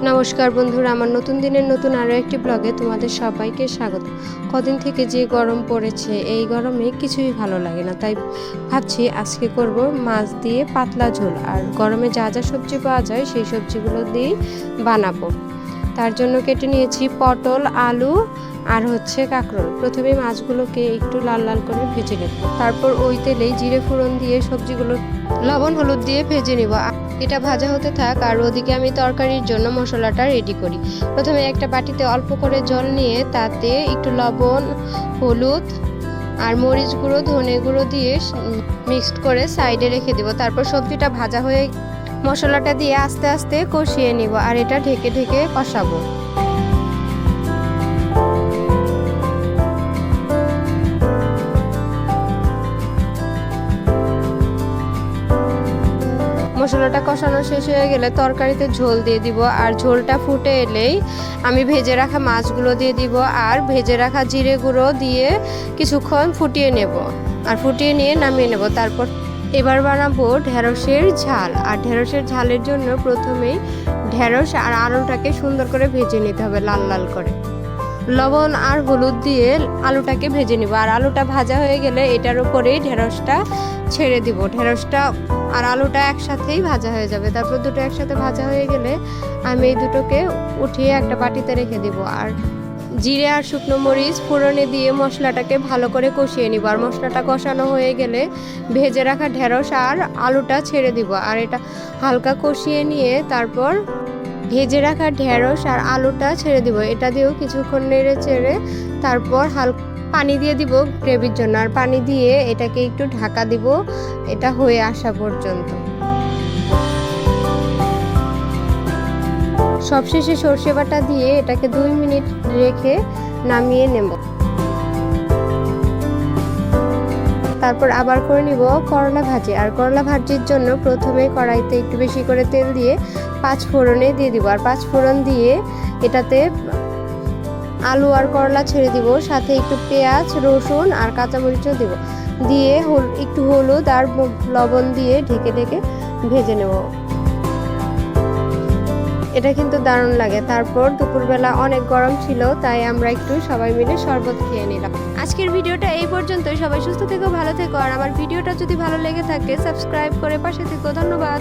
নমস্কার বন্ধুরা, আমার নতুন দিনের নতুন আরও একটি ব্লগে তোমাদের সবাইকে স্বাগত। কদিন থেকে যে গরম পড়েছে, এই গরমে কিছুই ভালো লাগে না, তাই ভাবছি আজকে করব মাছ দিয়ে পাতলা ঝোল। আর গরমে যা যা সবজি পাওয়া যায় সেই সবজিগুলো দিয়েই বানাবো। তার জন্য কেটে নিয়েছি পটল, আলু আর কাঁকরোল। প্রথমে মাছগুলোকে একটু লাল লাল করে ভেজে নেব, তারপর ওই তেলেই জিরে ফোড়ন দিয়ে সবজিগুলো লবণ হলুদ দিয়ে ভেজে নেব। এটা ভাজা হতে থাক, আর ওদিকে আমি তরকারির জন্য মশলাটা রেডি করি। প্রথমে একটা বাটিতে অল্প করে জল নিয়ে তাতে একটু লবণ, হলুদ আর মরিচ গুঁড়ো, ধনে গুঁড়ো দিয়ে মিক্সড করে সাইডে রেখে দেব। তারপর সবজিটা ভাজা হয়ে মশলাটা দিয়ে আস্তে আস্তে কষিয়ে নিব, আর এটা ঢেকে ঢেকে কষাবো। মশলাটা কষানো শেষ হয়ে গেলে তরকারিতে ঝোল দিয়ে দিব, আর ঝোলটা ফুটে এলেই আমি ভেজে রাখা মাছগুলো দিয়ে দিব, আর ভেজে রাখা জিরে গুঁড়ো দিয়ে কিছুক্ষণ ফুটিয়ে নেব, আর ফুটিয়ে নিয়ে নামিয়ে নেব। তারপর এবার বানাবো ঢেঁড়সের ঝাল। আর ঢেঁড়সের ঝালের জন্য প্রথমেই ঢেঁড়স আর আলুটাকে সুন্দর করে ভেজে নিতে হবে লাল লাল করে। লবণ আর হলুদ দিয়ে আলুটাকে ভেজে নিব, আর আলুটা ভাজা হয়ে গেলে এটার উপরেই ঢেঁড়সটা ছেড়ে দিব। ঢেঁড়সটা আর আলুটা একসাথেই ভাজা হয়ে যাবে। তারপর দুটো একসাথে ভাজা হয়ে গেলে আমি এই দুটোকে উঠিয়ে একটা বাটিতে রেখে দিব, আর জিরে আর শুকনো মরিচ ফোড়নে দিয়ে মশলাটাকে ভালো করে কষিয়ে নিব। আর মশলাটা কষানো হয়ে গেলে ভেজে রাখা ঢেঁড়স আর আলুটা ছেড়ে দিব, আর এটা হালকা কষিয়ে নিয়ে তারপর ভেজে রাখা ঢেঁড়স আর আলুটা ছেড়ে দিব। এটা দিয়েও কিছুক্ষণ নেড়ে চেড়ে তারপর হালকা পানি দিয়ে দিব গ্রেভির জন্য, আর পানি দিয়ে এটাকে একটু ঢাকা দিব এটা হয়ে আসা পর্যন্ত। সবশেষে সর্ষে বাটা দিয়ে এটাকে 2 মিনিট রেখে নামিয়ে নেব। তারপর আবার করে নিব করলা ভাজি। আর করলা ভাজির জন্য প্রথমে কড়াইতে একটু বেশি করে তেল দিয়ে 5 ফোড়নে দিয়ে দিব, আর 5 ফোড়ন দিয়ে এটাতে আলু আর করলা ছেড়ে দিব, সাথে একটু পেঁয়াজ, রসুন আর কাঁচামরিচও দিব, দিয়ে একটু হলুদ আর লবণ দিয়ে ঢেকে ঢেকে ভেজে নেব। এটা কিন্তু দারুণ লাগে। তারপর দুপুরবেলা অনেক গরম ছিল, তাই আমরা একটু সবাই মিলে শরবত খেয়ে নিলাম। আজকের ভিডিওটা এই পর্যন্তই। সবাই সুস্থ থেকো, ভালো থেকো, আর আমার ভিডিওটা যদি ভালো লেগে থাকে সাবস্ক্রাইব করে পাশে থেকো। ধন্যবাদ।